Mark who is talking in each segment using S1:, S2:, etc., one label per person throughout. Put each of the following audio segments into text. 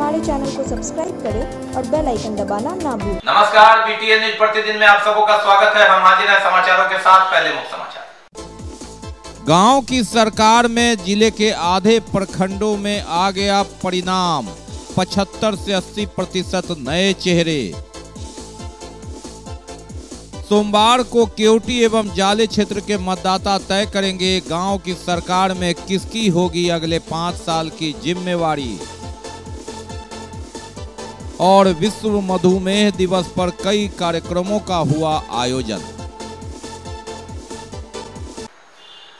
S1: हमारे चैनल को सब्सक्राइब करें और बेल आइकन दबाना ना भूलें।
S2: नमस्कार, BTN न्यूज प्रतिदिन में आप सबों का स्वागत है। हम हाजिर हैं समाचारों के साथ। पहले मुख्य समाचार।
S3: गांव की सरकार में जिले के आधे प्रखंडों में आ गया परिणाम, 75 से 80% नए चेहरे। सोमवार को केवटी एवं जाले क्षेत्र के मतदाता तय करेंगे गांव की सरकार में किसकी होगी अगले 5 साल की जिम्मेवारी। और विश्व मधुमेह दिवस पर कई कार्यक्रमों का हुआ आयोजन।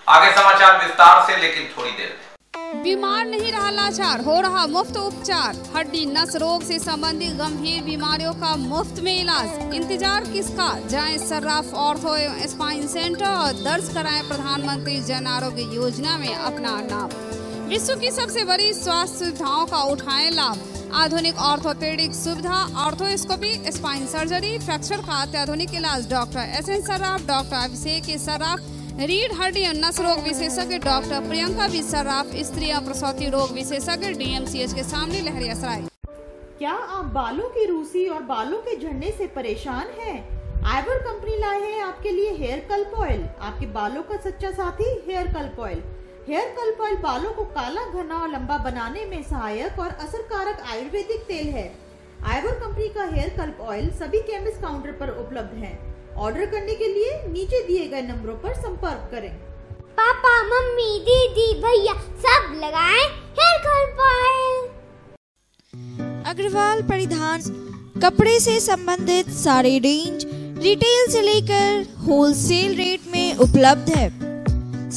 S2: आगे समाचार विस्तार से, लेकिन थोड़ी देर में।
S4: बीमार नहीं रहा लाचार, हो रहा मुफ्त उपचार। हड्डी नस रोग से संबंधित गंभीर बीमारियों का मुफ्त में इलाज। इंतजार किसका, जाएं सर्राफ ऑर्थो एवं स्पाइन सेंटर और दर्ज कराएं प्रधानमंत्री जन आरोग्य योजना में अपना नाम। विश्व की सबसे बड़ी स्वास्थ्य सुविधाओं का उठाएं लाभ। आधुनिक ऑर्थोपेडिक सुविधा, ऑर्थोस्कोपी, स्पाइन सर्जरी, फ्रैक्चर का अत्याधुनिक इलाज। डॉक्टर SN सर्राफ, डॉक्टर अभिषेक सर्राफ, रीढ़ हड्डी और नस रोग विशेषज्ञ डॉक्टर प्रियंका बी सर्राफ, स्त्री और प्रसूति रोग विशेषज्ञ DMCH के सामने लहरिया सराय।
S5: क्या आप बालों की रूसी और बालों के झड़ने से परेशान हैं? आइवर कंपनी लाए हैं आपके लिए हेयर कल्प ऑयल, आपके बालों का सच्चा साथी हेयर कल्प ऑयल। हेयर कल्प ऑयल बालों को काला, घना और लंबा बनाने में सहायक और असरकारक आयुर्वेदिक तेल है। आइवर कंपनी का हेयर कल्प ऑयल सभी केमिस्ट काउंटर पर उपलब्ध है। ऑर्डर करने के लिए नीचे दिए गए नंबरों पर संपर्क करें।
S6: पापा, मम्मी, दीदी, भैया सब लगाएं हेयर कल्प ऑयल।
S7: अग्रवाल परिधान कपड़े से संबंधित सारे रेंज रिटेल से लेकर होलसेल रेट में उपलब्ध है।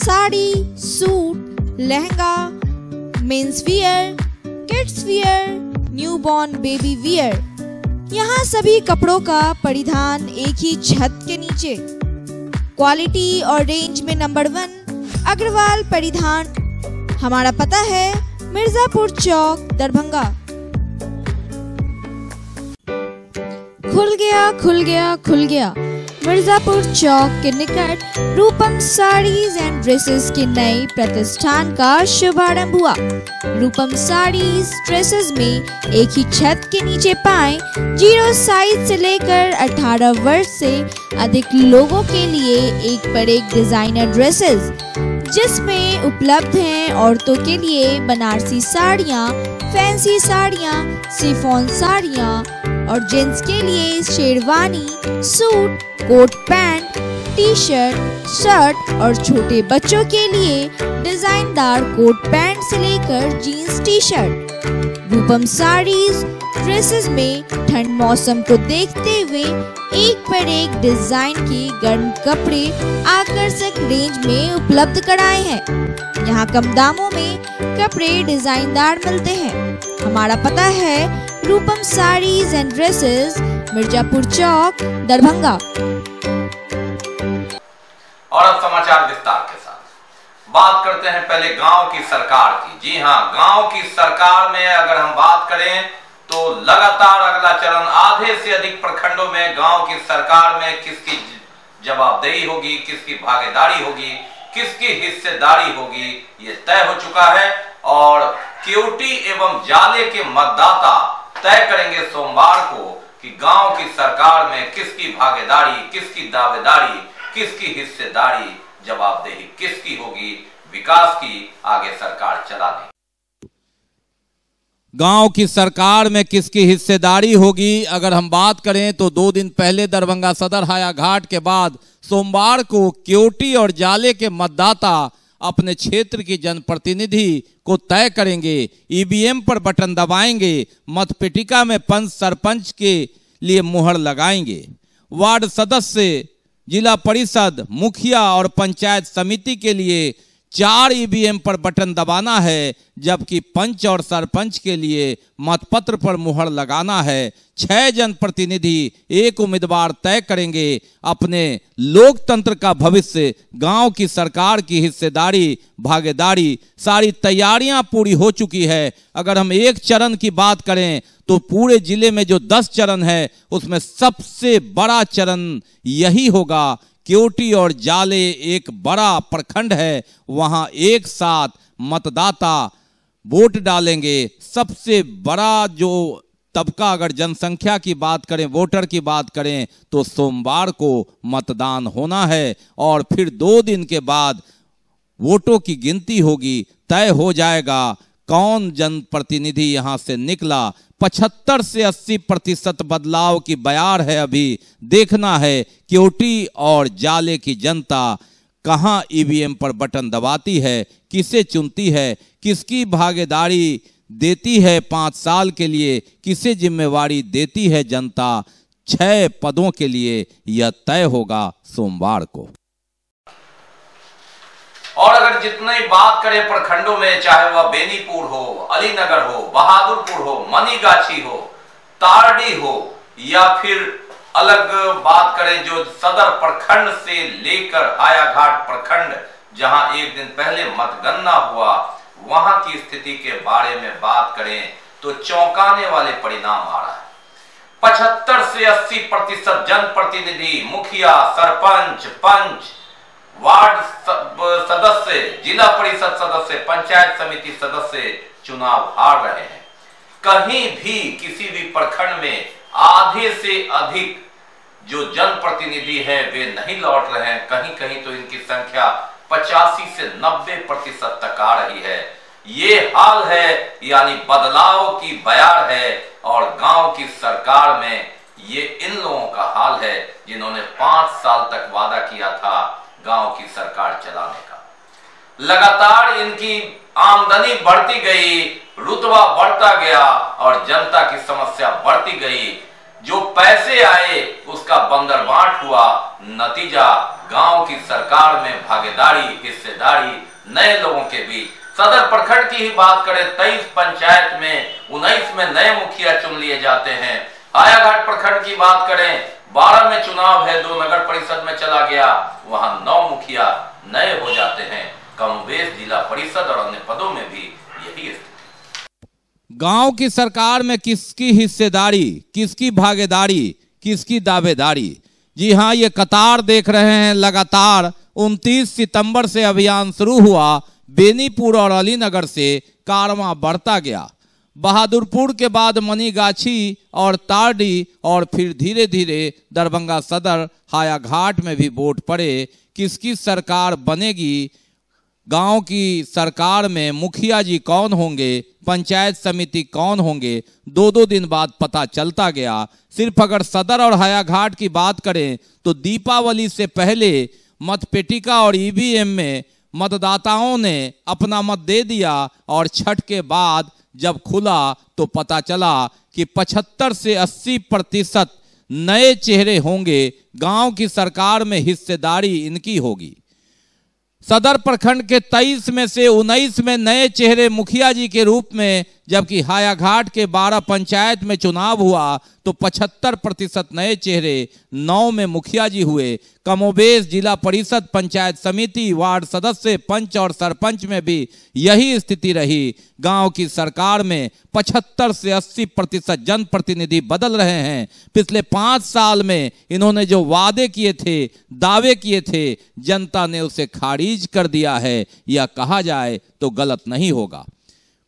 S7: Sari, suit, lehenga, men's wear, kids wear, newborn baby wear, यहाँ सभी कपड़ों का परिधान एक ही छत के नीचे। क्वालिटी और रेंज में नंबर 1 अग्रवाल परिधान। हमारा पता है मिर्जापुर चौक, दरभंगा। खुल गया मिर्जापुर चौक के निकट रूपम साड़ीज एंड ड्रेसेस के नए प्रतिष्ठान का शुभारंभ हुआ। रूपम साड़ीज ड्रेसेस में एक ही छत के नीचे पाएं 0 साइज से लेकर 18 वर्ष से अधिक लोगों के लिए एक पर एक डिजाइनर ड्रेसेस, जिसमें उपलब्ध हैं औरतों के लिए बनारसी साड़ियाँ, फैंसी साड़ियाँ, शिफॉन साड़ियाँ और जेंट्स के लिए sherwani, suit, coat pant, T-shirt, shirt और छोटे बच्चों के लिए डिजाइनदार कोट पैंट से लेकर जीन्स टी-शर्ट। रूपम साड़ीज ड्रेसेस में ठंड मौसम को देखते हुए एक पर एक डिजाइन के गर्म कपड़े आकर्षक रेंज में उपलब्ध कराए हैं। यहाँ कम दामों में कपड़े डिजाइनदार मिलते हैं। हमारा पता है रूपम साड़ीज एंड ड्रेसेस, मिर्जापुर चौक, दरभंगा।
S2: और अब समाचार विस्तार के साथ। बात करते हैं पहले गांव की सरकार की। जी हां, गांव की सरकार में अगर हम बात करें तो लगातार अगला चरण आधे से अधिक प्रखंडों में गांव की सरकार में किसकी जवाबदेही होगी, किसकी भागीदारी होगी, किसकी हिस्सेदारी होगी, ये तय हो चुका है। और केवटी एवं जाले के मतदाता तय करेंगे सोमवार को कि गांव की सरकार में किसकी भागीदारी, किसकी दावेदारी, किसकी हिस्सेदारी, जवाबदेही किसकी होगी, विकास की आगे सरकार चला देगी।
S3: गांव की सरकार में किसकी हिस्सेदारी होगी अगर हम बात करें तो 2 दिन पहले दरभंगा सदर हाया घाट के बाद सोमवार को केवटी और जाले के मतदाता अपने क्षेत्र की जनप्रतिनिधि को तय करेंगे। EVM पर बटन दबाएंगे, मतपेटिका में पंच सरपंच के लिए मुहर लगाएंगे। वार्ड सदस्य, जिला परिषद, मुखिया और पंचायत समिति के लिए 4 EVM पर बटन दबाना है, जबकि पंच और सरपंच के लिए मतपत्र पर मुहर लगाना है। 6 जनप्रतिनिधि एक उम्मीदवार तय करेंगे। अपने लोकतंत्र का भविष्य, गांव की सरकार की हिस्सेदारी, भागीदारी, सारी तैयारियां पूरी हो चुकी है। अगर हम एक चरण की बात करें तो पूरे जिले में जो 10 चरण है उसमें सबसे बड़ा चरण यही होगा। केवटी और जाले एक बड़ा प्रखंड है, वहां एक साथ मतदाता वोट डालेंगे। सबसे बड़ा जो तबका, अगर जनसंख्या की बात करें, वोटर की बात करें, तो सोमवार को मतदान होना है और फिर 2 दिन के बाद वोटों की गिनती होगी। तय हो जाएगा कौन जनप्रतिनिधि यहां से निकला। 75 से 80% बदलाव की बयार है। अभी देखना है क्योटी और जाले की जनता कहां ईवीएम पर बटन दबाती है, किसे चुनती है, किसकी भागीदारी देती है 5 साल के लिए, किसे जिम्मेवारी देती है जनता 6 पदों के लिए, यह तय होगा सोमवार को।
S2: और अगर जितनी बात करें प्रखंडों में, चाहे वह बेनीपुर हो, अलीनगर हो, बहादुरपुर हो, मनीगाछी हो, तारडी हो, या फिर अलग बात करें जो सदर प्रखंड से लेकर हायाघाट प्रखंड जहां एक दिन पहले मतगणना हुआ, वहां की स्थिति के बारे में बात करें तो चौंकाने वाले परिणाम आ रहा है। 75 से 80% जनप्रतिनिधि, मुखिया, सरपंच, पंच, वार्ड सदस्य, जिला परिषद सदस्य, पंचायत समिति सदस्य चुनाव हार रहे हैं। कहीं भी किसी भी प्रखंड में आधे से अधिक जो जनप्रतिनिधि हैं वे नहीं लौट रहे हैं। कहीं कहीं तो इनकी संख्या 85 से 90% तक आ रही है। ये हाल है, यानी बदलाव की बयार है। और गांव की सरकार में ये इन लोगों का हाल है जिन्होंने 5 साल तक वादा किया था गांव की सरकार चलाने का। लगातार इनकी आमदनी बढ़ती गई, रुतबा बढ़ता गया और जनता की समस्या बढ़ती गई। जो पैसे आए उसका बंदरबांट हुआ। नतीजा गांव की सरकार में भागीदारी, हिस्सेदारी नए लोगों के बीच। सदर प्रखंड की ही बात करें, 23 पंचायत में 19 में नए मुखिया चुन लिए जाते हैं। हायाघाट प्रखंड की बात करें, 12 में चुनाव है, 2 नगर परिषद में चला गया, वहां 9 मुखिया नए हो जाते हैं। कमोबेश जिला परिषद और अन्य पदों में भी यही स्थिति।
S3: गांव की सरकार में किसकी हिस्सेदारी, किसकी भागीदारी, किसकी दावेदारी? जी हां, ये कतार देख रहे हैं। लगातार 29 सितंबर से अभियान शुरू हुआ। बेनीपुर और अलीनगर से कारवां बढ़ता गया। बहादुरपुर के बाद मनीगाछी और तारडी और फिर धीरे धीरे दरभंगा सदर, हायाघाट में भी वोट पड़े। किसकी सरकार बनेगी? गांव की सरकार में मुखिया जी कौन होंगे, पंचायत समिति कौन होंगे, 2-2 दिन बाद पता चलता गया। सिर्फ अगर सदर और हायाघाट की बात करें तो दीपावली से पहले मतपेटिका और ईवीएम में मतदाताओं ने अपना मत दे दिया और छठ के बाद जब खुला तो पता चला कि 75 से 80% नए चेहरे होंगे। गांव की सरकार में हिस्सेदारी इनकी होगी। सदर प्रखंड के 23 में से 19 में नए चेहरे मुखिया जी के रूप में, जबकि हायाघाट के 12 पंचायत में चुनाव हुआ तो 75% नए चेहरे, 9 में मुखिया जी हुए। कमोबेश जिला परिषद, पंचायत समिति, वार्ड सदस्य, पंच और सरपंच में भी यही स्थिति रही। गांव की सरकार में 75 से 80% जनप्रतिनिधि बदल रहे हैं। पिछले 5 साल में इन्होंने जो वादे किए थे, दावे किए थे, जनता ने उसे खारिज कर दिया है। यह कहा जाए तो गलत नहीं होगा।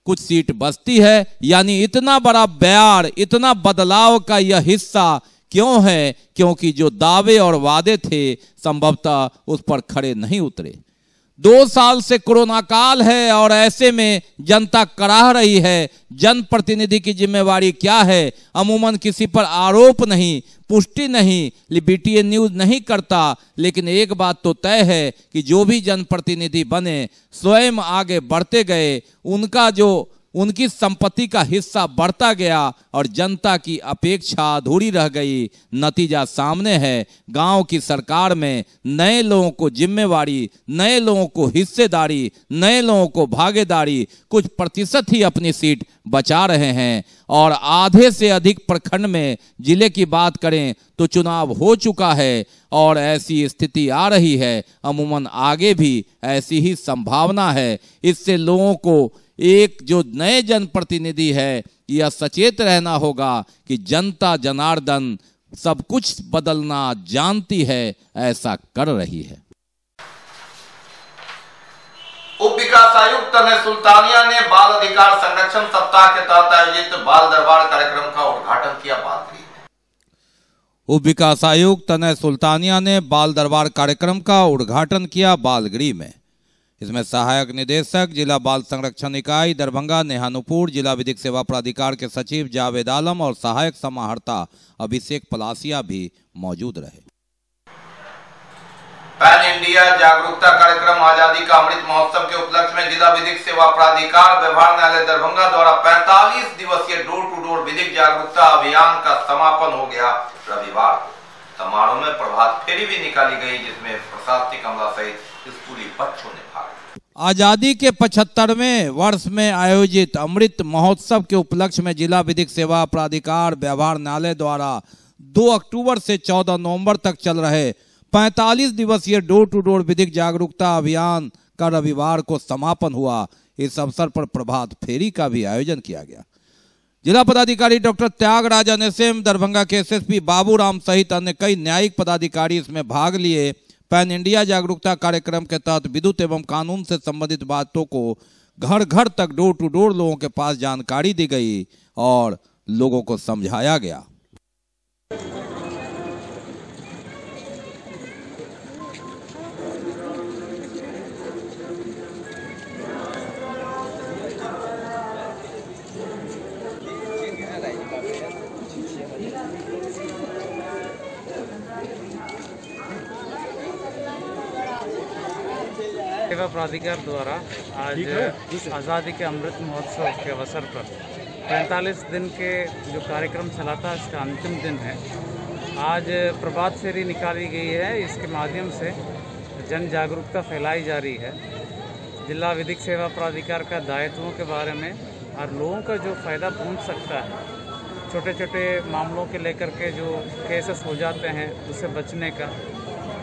S3: कुछ सीट बचती है, यानी इतना बड़ा बयार, इतना बदलाव का यह हिस्सा क्यों है? क्योंकि जो दावे और वादे थे संभवतः उस पर खड़े नहीं उतरे। 2 साल से कोरोना काल है और ऐसे में जनता कराह रही है। जनप्रतिनिधि की जिम्मेवारी क्या है? अमूमन किसी पर आरोप नहीं, पुष्टि नहीं, BTN न्यूज नहीं करता। लेकिन एक बात तो तय है कि जो भी जनप्रतिनिधि बने स्वयं आगे बढ़ते गए, उनकी संपत्ति का हिस्सा बढ़ता गया और जनता की अपेक्षा अधूरी रह गई। नतीजा सामने है। गांव की सरकार में नए लोगों को जिम्मेवारी, नए लोगों को हिस्सेदारी, नए लोगों को भागीदारी, कुछ प्रतिशत ही अपनी सीट बचा रहे हैं। और आधे से अधिक प्रखंड में, जिले की बात करें तो चुनाव हो चुका है और ऐसी स्थिति आ रही है। अमूमन आगे भी ऐसी ही संभावना है। इससे लोगों को, एक जो नए जनप्रतिनिधि है, यह सचेत रहना होगा कि जनता जनार्दन सब कुछ बदलना जानती है, ऐसा कर रही है।
S2: उप विकास आयुक्त तनय सुल्तानिया ने बाल अधिकार संरक्षण सप्ताह के तहत आयोजित बाल दरबार कार्यक्रम का उद्घाटन किया। बालगृह में
S3: उप विकास आयुक्त तनय सुल्तानिया ने बाल दरबार कार्यक्रम का उद्घाटन किया बालगृह में। इसमें सहायक निदेशक जिला बाल संरक्षण इकाई दरभंगा नेहानुपुर, जिला विधिक सेवा प्राधिकार के सचिव जावेद आलम और सहायक समाहर्ता अभिषेक पलासिया भी मौजूद रहे।
S2: पैन इंडिया जागरूकता कार्यक्रम आजादी का अमृत महोत्सव के उपलक्ष्य में जिला विधिक सेवा प्राधिकार व्यवहार न्यायालय दरभंगा द्वारा 45 दिवसीय डोर टू डोर विधिक जागरूकता अभियान का समापन हो गया रविवार को। समारोह में प्रभात फेरी भी निकाली गई, जिसमें प्रशासनिक अमला सहित स्कूली बच्चों ने भाग लिया।
S3: आजादी के 75वें वर्ष में आयोजित अमृत महोत्सव के उपलक्ष्य में जिला विधिक सेवा प्राधिकार व्यवहार न्यायालय द्वारा 2 अक्टूबर से 14 नवंबर तक चल रहे 45 दिवसीय डोर टू डोर विधिक जागरूकता अभियान का रविवार को समापन हुआ। इस अवसर पर प्रभात फेरी का भी आयोजन किया गया। जिला पदाधिकारी डॉक्टर त्यागराजन एसएम, दरभंगा के एसएसपी बाबूराम सहित अन्य कई न्यायिक पदाधिकारी इसमें भाग लिए। पैन इंडिया जागरूकता कार्यक्रम के तहत विद्युत एवं कानून से संबंधित बातों को घर घर तक डोर टू डोर लोगों के पास जानकारी दी गई और लोगों को समझाया गया।
S8: सेवा प्राधिकार द्वारा आज आज़ादी के अमृत महोत्सव के अवसर पर 45 दिन के जो कार्यक्रम चला था, इसका अंतिम दिन है। आज प्रभात फेरी निकाली गई है। इसके माध्यम से जन जागरूकता फैलाई जा रही है। जिला विधिक सेवा प्राधिकार का दायित्वों के बारे में और लोगों का जो फ़ायदा पहुंच सकता है, छोटे छोटे मामलों के लेकर के जो केसेस हो जाते हैं उससे बचने का,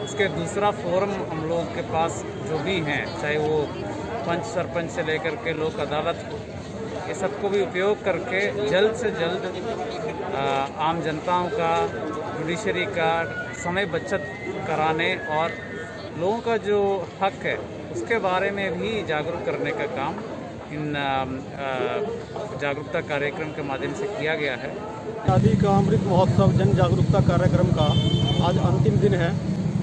S8: उसके दूसरा फोरम हम लोगों के पास जो भी हैं, चाहे वो पंच सरपंच से लेकर के लोक अदालत, ये सबको भी उपयोग करके जल्द से जल्द आम जनताओं का, जुडिशरी का समय बचत कराने और लोगों का जो हक है उसके बारे में भी जागरूक करने का काम इन जागरूकता कार्यक्रम के माध्यम से किया गया है।
S9: आजादी का अमृत महोत्सव जन जागरूकता कार्यक्रम का आज अंतिम दिन है।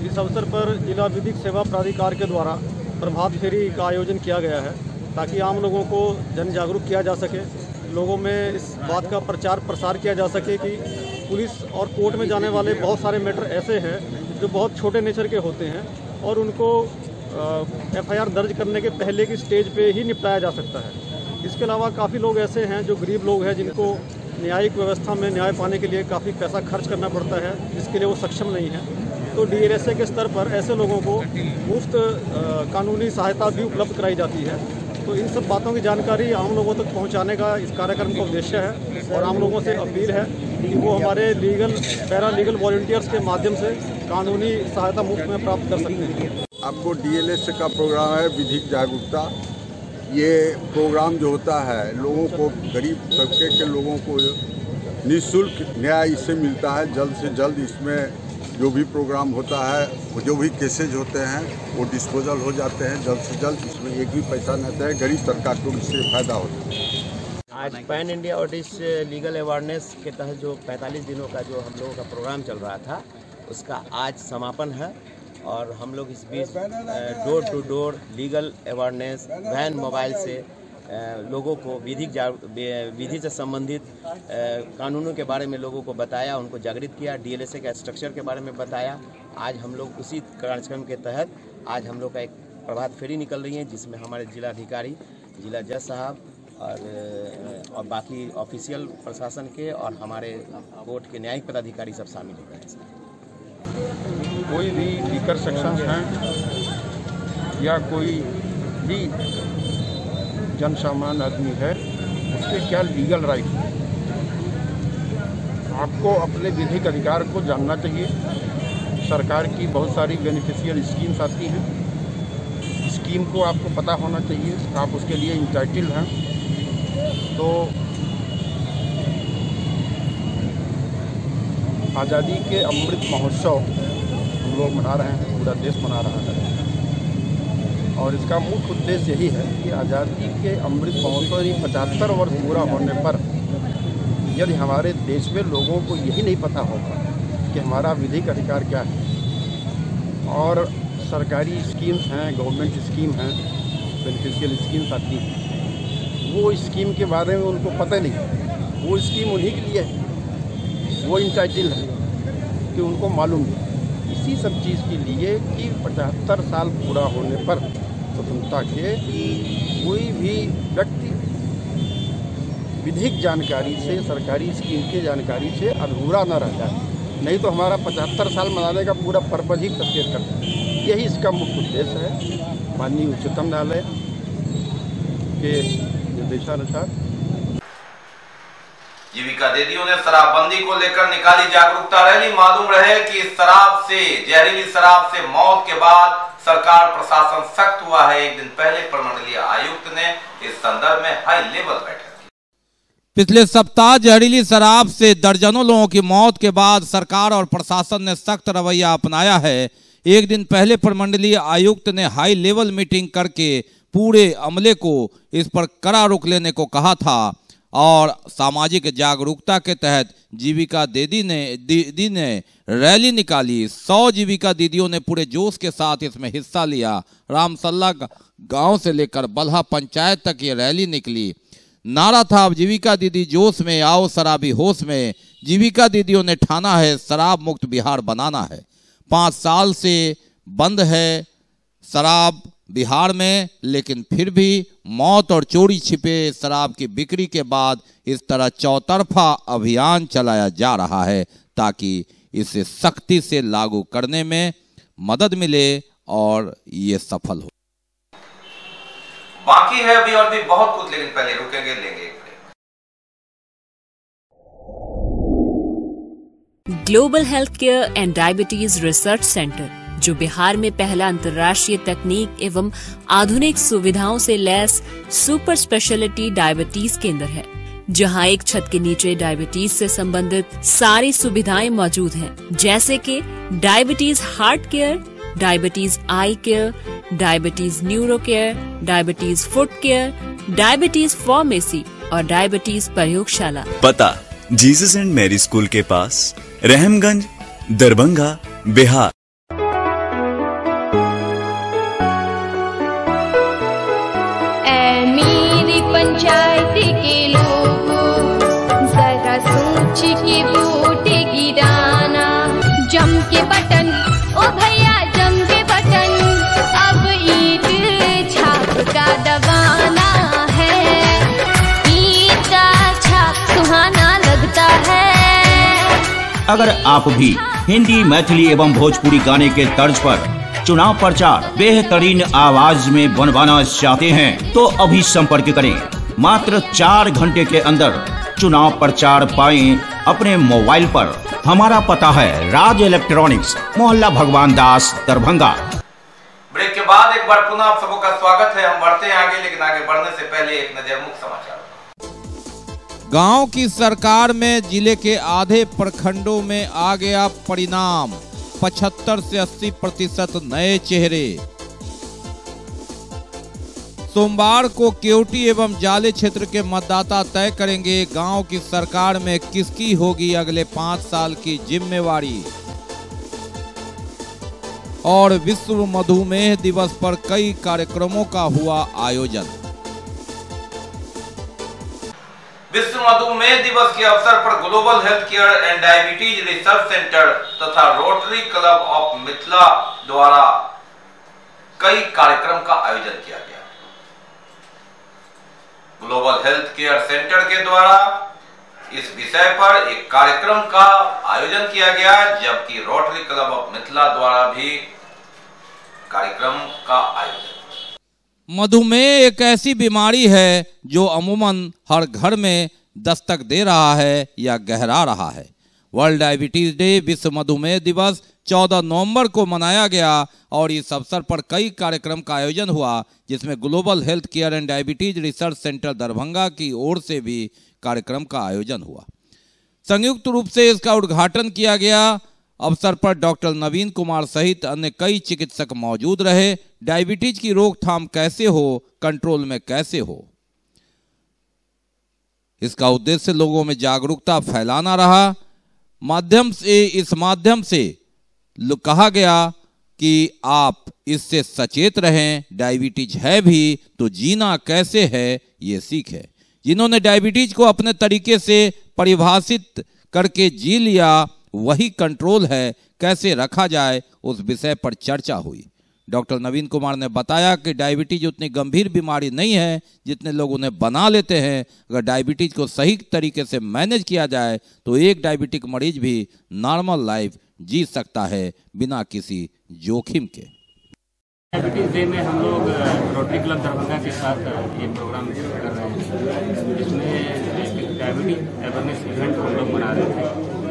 S9: इस अवसर पर जिला विधिक सेवा प्राधिकार के द्वारा प्रभात फेरी का आयोजन किया गया है ताकि आम लोगों को जन जागरूक किया जा सके, लोगों में इस बात का प्रचार प्रसार किया जा सके कि पुलिस और कोर्ट में जाने वाले बहुत सारे मैटर ऐसे हैं जो बहुत छोटे नेचर के होते हैं और उनको एफआईआर दर्ज करने के पहले की स्टेज पे ही निपटाया जा सकता है। इसके अलावा काफ़ी लोग ऐसे हैं जो गरीब लोग हैं जिनको न्यायिक व्यवस्था में न्याय पाने के लिए काफ़ी पैसा खर्च करना पड़ता है, जिसके लिए वो सक्षम नहीं है। तो डीएलएसए के स्तर पर ऐसे लोगों को मुफ्त कानूनी सहायता भी उपलब्ध कराई जाती है। तो इन सब बातों की जानकारी आम लोगों तक पहुंचाने का इस कार्यक्रम का उद्देश्य है और आम लोगों से अपील है कि वो हमारे पैरा लीगल वॉलंटियर्स के माध्यम से कानूनी सहायता मुफ्त में प्राप्त कर सकते हैं।
S10: आपको डीएलएसए का प्रोग्राम है विधिक जागरूकता। ये प्रोग्राम जो होता है लोगों को, गरीब तबके के लोगों को निःशुल्क न्याय इससे मिलता है। जल्द से जल्द इसमें जो भी प्रोग्राम होता है, जो भी केसेज होते हैं वो डिस्पोजल हो जाते हैं जल्द से जल्द। इसमें एक भी पैसा नहीं आता है, गरीब सरकार को इससे फ़ायदा होता है।
S11: आज pan India audit legal awareness के तहत जो 45 दिनों का जो हम लोगों का प्रोग्राम चल रहा था, उसका आज समापन है और हम लोग इस बीच door to door legal awareness van mobile से लोगों को विधि से संबंधित कानूनों के बारे में लोगों को बताया, उनको जागृत किया, डीएलएसए के स्ट्रक्चर के बारे में बताया। आज हम लोग उसी कार्यक्रम के तहत आज हम लोग का एक प्रभात फेरी निकल रही है, जिसमें हमारे जिलाधिकारी, जिला जज साहब और बाकी ऑफिशियल प्रशासन के और हमारे कोर्ट के न्यायिक पदाधिकारी सब शामिल हो गए हैं।
S12: कोई भी वीकर सेक्शन है या कोई भी जनसामान्य आदमी है, उसके क्या लीगल राइट है, आपको अपने विधिक अधिकार को जानना चाहिए। सरकार की बहुत सारी बेनिफिशियल स्कीम्स आती हैं, स्कीम को आपको पता होना चाहिए, आप उसके लिए इंटाइटल हैं। तो आज़ादी के अमृत महोत्सव हम लोग मना रहे हैं, पूरा देश मना रहा है। और इसका मुख्य उद्देश्य यही है कि आज़ादी के अमृत महोत्सव 75 वर्ष पूरा होने पर यदि हमारे देश में लोगों को यही नहीं पता होगा कि हमारा विधिक अधिकार क्या है और सरकारी स्कीम्स हैं, गवर्नमेंट स्कीम हैं, बेनिफिशियल स्कीम्स आती हैं, वो स्कीम के बारे में उनको पता नहीं, वो स्कीम उन्हीं के लिए है, वो इंटाइटल है कि उनको मालूम नहीं। इसी सब चीज़ के लिए कि 75 साल पूरा होने पर स्वतंत्रता के कोई भी व्यक्ति विधिक जानकारी से, सरकारी स्कीम की जानकारी से अधूरा न रह जाए, नहीं तो हमारा 75 साल मनाने का पूरा पर्पज ही तस्वीर करता है। यही इसका मुख्य उद्देश्य है। माननीय उच्चतम न्यायालय के निर्देशानुसार
S2: जीविका दीदियों ने शराबबंदी को लेकर निकाली जागरूकता रैली। मालूम रहे कि शराब से, जहरीली शराब से मौत के बाद सरकार प्रशासन सख्त हुआ है। एक दिन पहले प्रमंडलीय आयुक्त ने इस संदर्भ में हाई लेवल बैठक की।
S3: पिछले सप्ताह जहरीली शराब से दर्जनों लोगों की मौत के बाद सरकार और प्रशासन ने सख्त रवैया अपनाया है। एक दिन पहले प्रमंडलीय आयुक्त ने हाई लेवल मीटिंग करके पूरे अमले को इस पर कड़ा रुख लेने को कहा था और सामाजिक जागरूकता के तहत जीविका दीदी ने रैली निकाली। 100 जीविका दीदियों ने पूरे जोश के साथ इसमें हिस्सा लिया। रामसल्ला गांव से लेकर बल्हा पंचायत तक ये रैली निकली। नारा था, अब जीविका दीदी जोश में, आओ शराबी होश में। जीविका दीदियों ने ठाना है शराब मुक्त बिहार बनाना है। 5 साल से बंद है शराब बिहार में, लेकिन फिर भी मौत और चोरी छिपे शराब की बिक्री के बाद इस तरह चौतरफा अभियान चलाया जा रहा है ताकि इसे सख्ती से लागू करने में मदद मिले और ये सफल हो।
S2: बाकी है अभी और भी बहुत कुछ, लेकिन पहले रुकेंगे, लेंगे एक break.
S13: Global health care and diabetes research centre, जो बिहार में पहला अंतर्राष्ट्रीय तकनीक एवं आधुनिक सुविधाओं से लैस सुपर स्पेशलिटी डायबिटीज केंद्र है, जहां एक छत के नीचे डायबिटीज से संबंधित सारी सुविधाएं मौजूद हैं, जैसे कि diabetes heart care, diabetes eye care, diabetes neuro care, diabetes foot care, diabetes pharmacy और डायबिटीज प्रयोगशाला।
S14: पता जीसस एंड मैरी स्कूल के पास, रहमगंज, दरभंगा, बिहार।
S15: मेरी पंचायत के लोगों, जरा सोच के वोट गिराना। जम के बटन, ओ भैया जम के बटन, अब ईंट छाप का दबाना है। ईंट का छाप सुहाना लगता है।
S16: अगर आप भी हिंदी, मैथिली एवं भोजपुरी गाने के तर्ज पर चुनाव प्रचार बेहतरीन आवाज में बनवाना चाहते हैं तो अभी संपर्क करें। मात्र 4 घंटे के अंदर चुनाव प्रचार पाएं अपने मोबाइल पर। हमारा पता है राज इलेक्ट्रॉनिक्स, मोहल्ला भगवान दास, दरभंगा।
S2: ब्रेक के बाद एक बार पुनः आप सबों का स्वागत है। हम बढ़ते हैं आगे, लेकिन आगे बढ़ने से पहले एक नजर मुख्य समाचार।
S3: गांव की सरकार में जिले के आधे प्रखंडों में आ गया परिणाम। 75 से 80% नए चेहरे। सोमवार को केवटी एवं जाले क्षेत्र के मतदाता तय करेंगे गांव की सरकार में किसकी होगी अगले 5 साल की जिम्मेवारी। और विश्व मधुमेह दिवस पर कई कार्यक्रमों का हुआ आयोजन।
S2: विश्व मधुमेह दिवस के अवसर पर global health care and diabetes research centre तथा रोटरी क्लब ऑफ मिथिला द्वारा कई कार्यक्रम का आयोजन किया गया। ग्लोबल हेल्थ केयर सेंटर के द्वारा इस विषय पर एक कार्यक्रम का आयोजन किया गया, जबकि रोटरी क्लब ऑफ मिथिला द्वारा भी कार्यक्रम का आयोजन।
S3: मधुमेह एक ऐसी बीमारी है जो अमूमन हर घर में दस्तक दे रहा है या गहरा रहा है। वर्ल्ड डायबिटीज डे, विश्व मधुमेह दिवस 14 नवंबर को मनाया गया और इस अवसर पर कई कार्यक्रम का आयोजन हुआ, जिसमें global health care and diabetes research centre Darbhanga की ओर से भी कार्यक्रम का आयोजन हुआ। संयुक्त रूप से इसका उद्घाटन किया गया अवसर पर डॉक्टर नवीन कुमार सहित अन्य कई चिकित्सक मौजूद रहे। डायबिटीज की रोकथाम कैसे हो, कंट्रोल में कैसे हो, इसका उद्देश्य लोगों में जागरूकता फैलाना रहा। इस माध्यम से कहा गया कि आप इससे सचेत रहें, डायबिटीज है भी तो जीना कैसे है ये सीखें। जिन्होंने डायबिटीज को अपने तरीके से परिभाषित करके जी लिया वही कंट्रोल है, कैसे रखा जाए उस विषय पर चर्चा हुई। डॉक्टर नवीन कुमार ने बताया कि डायबिटीज उतनी गंभीर बीमारी नहीं है जितने लोग उन्हें बना लेते हैं। अगर डायबिटीज को सही तरीके से मैनेज किया जाए तो एक डायबिटिक मरीज भी नॉर्मल लाइफ जी सकता है बिना किसी जोखिम के।
S17: डायबिटीज डे में हम लोग रोटरी क्लब दरभंगा के साथ ये प्रोग्राम कर रहे हैं, जिसमें डायबिटीज अवेयरनेस इवेंट हम लोग मना रहे थे।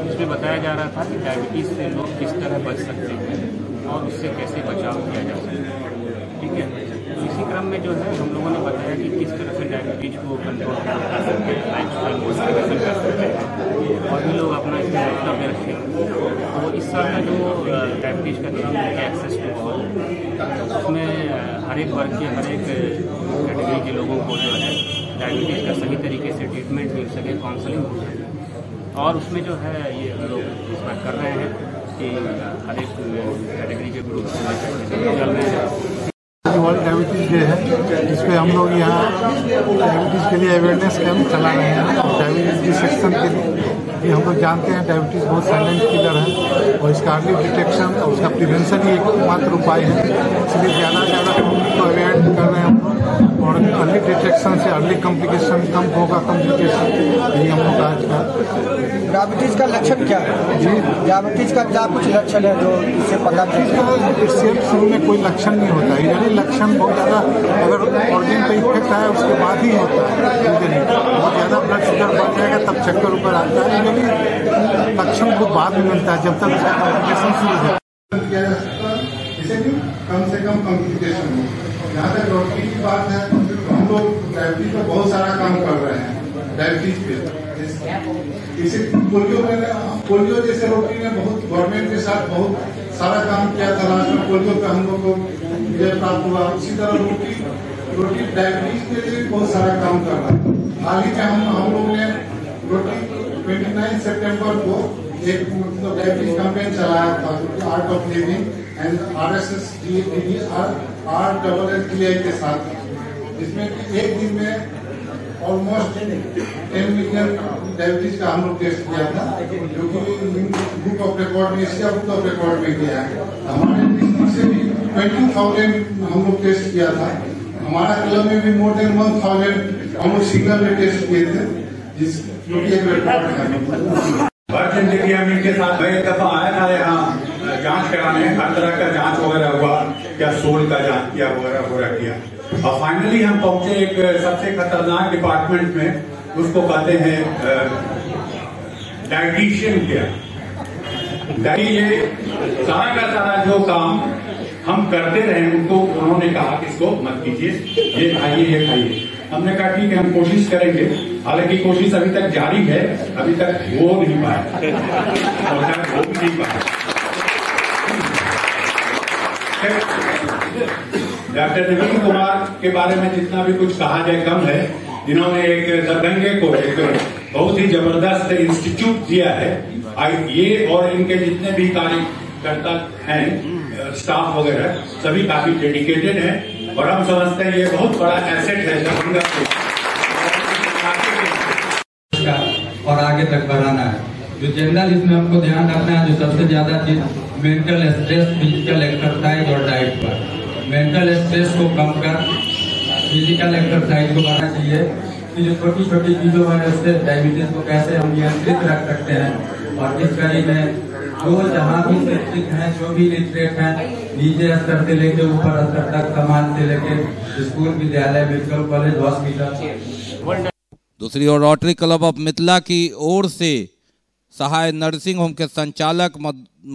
S17: इसमें बताया जा रहा था कि डायबिटीज से लोग किस तरह बच सकते हैं और उससे कैसे बचाव किया जा सकता है। ठीक है, तो इसी क्रम में जो है हम लोगों ने बताया कि किस तरह से डायबिटीज को कंट्रोल कर सकते हैं, लाइफ स्टाइल मॉडिफिकेशन कर सकते हैं और भी लोग अपना इसमें वक्तव्य रखें। तो इस साल का जो डायबिटीज का थीम है एक्सेस टू ऑल, उसमें हर एक वर्ग के हर एक कैटेगरी के लोगों को जो है डायबिटीज का सही तरीके से ट्रीटमेंट मिल सके, काउंसलिंग हो सके। और उसमें जो है ये हम लोग इस बार कर रहे हैं कि हर एक कैटेगरी के ग्रुप चल रहे हैं।
S18: वर्ल्ड डायबिटीज डे है, जिस पे हम लोग यहाँ डायबिटीज़ के लिए अवेयरनेस कैंप चला रहे हैं। डायबिटीज़ के सेक्शन के लिए हम लोग जानते हैं डायबिटीज़ बहुत साइलेंट किलर है और इसका अर्ली डिटेक्शन और उसका प्रिवेंशन ही एकमात्र उपाय है। इसलिए ज़्यादा से ज़्यादा पब्लिक को अवेयर कर रहे हैं हम लोग और अर्ली डिटेक्शन से अर्ली कॉम्प्लिकेशन कम होगा, कॉम्प्लिकेशन यही हम लोग आज का।
S19: डायबिटीज़ का लक्षण क्या है जी? डायबिटीज़ का क्या कुछ लक्षण है जो इससे पता चलता?
S18: सिर्फ शुरू में कोई लक्षण नहीं होता है, यानी लक्षण बहुत ज़्यादा अगर ऑर्गन पे इफेक्ट आया उसके बाद ही होता है। बहुत ज़्यादा ब्लड शुगर बढ़ जाएगा तब चक्कर ऊपर आता है, यानी लक्षण बहुत बाद में मिलता है जब तक उसका कॉम्प्लिकेशन शुरू हो
S20: किया जा सकता है, जिससे कि कम से कम कॉम्प्लिकेशन हो। जहाँ तक डॉक्टरी की बात है तो हम लोग डायबिटीज पर बहुत सारा काम कर रहे हैं। डायबिटीज पे इसे पोलियो जैसे रोटरी ने बहुत गवर्नमेंट के साथ बहुत सारा काम किया था। लास्ट में पोलियो पे हम लोग को विजय प्राप्त हुआ। उसी तरह रोटरी डायबिटीज के लिए बहुत सारा काम कर रहा है। हाल ही में हम लोग ने रोटरी 29 सितंबर को एक डायबिटीज कैंपेन चलाया था, art of living and RSS RSSDI के साथ, जिसमें कि एक दिन में ऑलमोस्ट 10 मिलियन डायबिटीज का हम लोग टेस्ट किया था, जो कि बुक ऑफ रिकॉर्ड में, एशिया बुक ऑफ रिकॉर्ड में किया है। हमारे डिस्ट्रिक्ट से भी 20,000 हम लोग टेस्ट किया था। हमारा क्लब में भी मोर देन 1,000 हम लोग सिंगल में टेस्ट किए थे, जो कि एक रिकॉर्ड है।
S21: वर्क इंडिया मीट के साथ मैं एक दफा आया था यहाँ जांच कराने, हर तरह का जांच वगैरह हुआ, क्या सोल का जांच किया वगैरह किया, और फाइनली हम पहुंचे एक सबसे खतरनाक डिपार्टमेंट में, उसको कहते हैं डाइटिशियन केयर। ये सारा का सारा जो काम हम करते रहे उनको उन्होंने कहा कि इसको मत कीजिए, ये खाइए ये खाइए। हमने कहा ठीक है हम कोशिश करेंगे, हालांकि कोशिश अभी तक जारी है, अभी तक हो नहीं पाया हो भी नहीं पाया। डॉक्टर नवीन कुमार के बारे में जितना भी कुछ कहा जाए कम है। इन्होंने एक दरभंगे को एक बहुत ही जबरदस्त इंस्टीट्यूट दिया है। ये और इनके जितने भी कार्यकर्ता हैं, स्टाफ वगैरह सभी काफी डेडिकेटेड हैं और हम समझते हैं ये बहुत बड़ा एसेट है दरभंगा
S22: और आगे तक बढ़ाना है। जो जनरल इसमें हमको ध्यान रखना है, जो सबसे ज्यादा चीज मेंटल स्ट्रेस, फिजिकल एक्सरसाइज और डाइट पर। मेंटल स्ट्रेस को कम कर फिजिकल एक्सरसाइज को बढ़ाना चाहिए कि जो छोटी छोटी चीजों में उससे डायबिटीज को कैसे हम नियंत्रित रख सकते हैं। और इस कड़ी में जो जहाँ भी शिक्षित हैं, जो भी लिटरेट हैं, नीचे स्तर से लेकर ऊपर स्तर तक, समाज से लेकर स्कूल, विद्यालय, मेडिकल कॉलेज, हॉस्पिटल।
S3: दूसरी ओर रोटरी क्लब ऑफ मिथिला की ओर से सहाय नर्सिंग होम के संचालक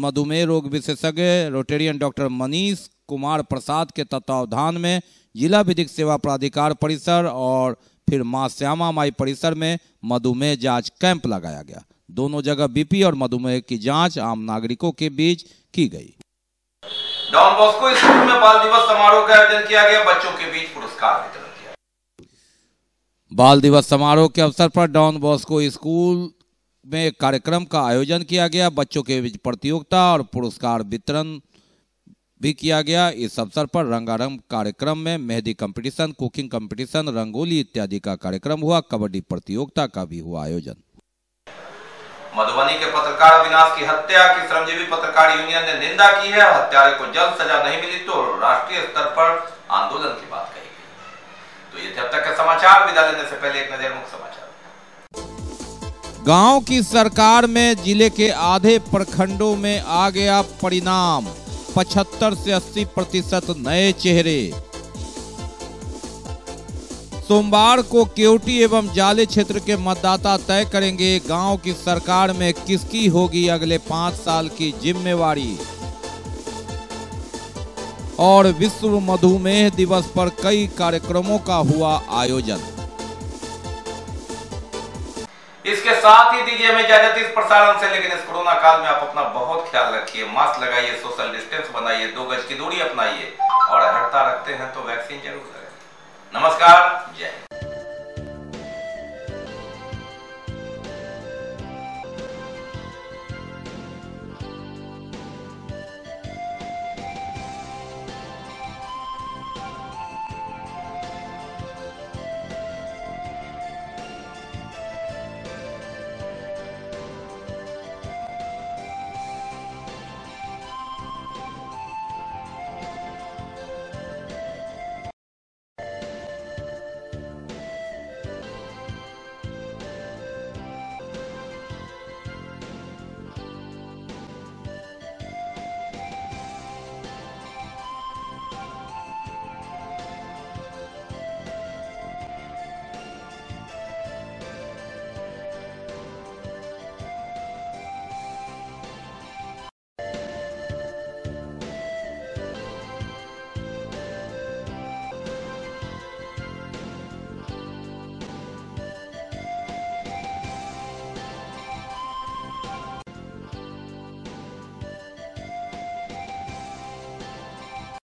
S3: मधुमेह रोग विशेषज्ञ रोटेरियन डॉक्टर मनीष कुमार प्रसाद के तत्वावधान में जिला विधिक सेवा प्राधिकार परिसर और फिर मां श्यामा माई परिसर में मधुमेह जांच कैंप लगाया गया। दोनों जगह बीपी और मधुमेह की जांच आम नागरिकों के बीच की गई।
S2: डॉन बॉस्को स्कूल में बाल दिवस समारोह का आयोजन किया गया। बच्चों के बीच पुरस्कार वितरण किया।
S3: बाल दिवस समारोह के अवसर पर डॉन बॉस्को स्कूल में एक कार्यक्रम का आयोजन किया गया। बच्चों के बीच प्रतियोगिता और पुरस्कार वितरण भी किया गया। इस अवसर पर रंगारंग कार्यक्रम में mehndi competition, cooking competition, rangoli इत्यादि का कार्यक्रम हुआ। कबड्डी प्रतियोगिता का भी हुआ आयोजन।
S2: मधुबनी के पत्रकार अविनाश की हत्या की श्रमजीवी पत्रकार यूनियन ने निंदा की है। हत्यारे को जल्द सजा नहीं मिली तो राष्ट्रीय स्तर पर आंदोलन की बात कही गई। तो ये थे अब तक के समाचार। विदा लेने से पहले एक नजर मुख्य समाचार।
S3: गांव की सरकार में जिले के आधे प्रखंडों में आ गया परिणाम। 75 से 80% नए चेहरे। सोमवार को केवटी एवं जाले क्षेत्र के मतदाता तय करेंगे गांव की सरकार में किसकी होगी अगले 5 साल की जिम्मेवारी। और विश्व मधुमेह दिवस पर कई कार्यक्रमों का हुआ आयोजन।
S2: इसके साथ ही दीजिए हमें इजाजत इस प्रसारण से। लेकिन इस कोरोना काल में आप अपना बहुत ख्याल रखिए। मास्क लगाइए, सोशल डिस्टेंस बनाइए, 2 गज की दूरी अपनाइए और हड़ता रखते हैं तो वैक्सीन जरूर लगाइए। नमस्कार, जय हिंद।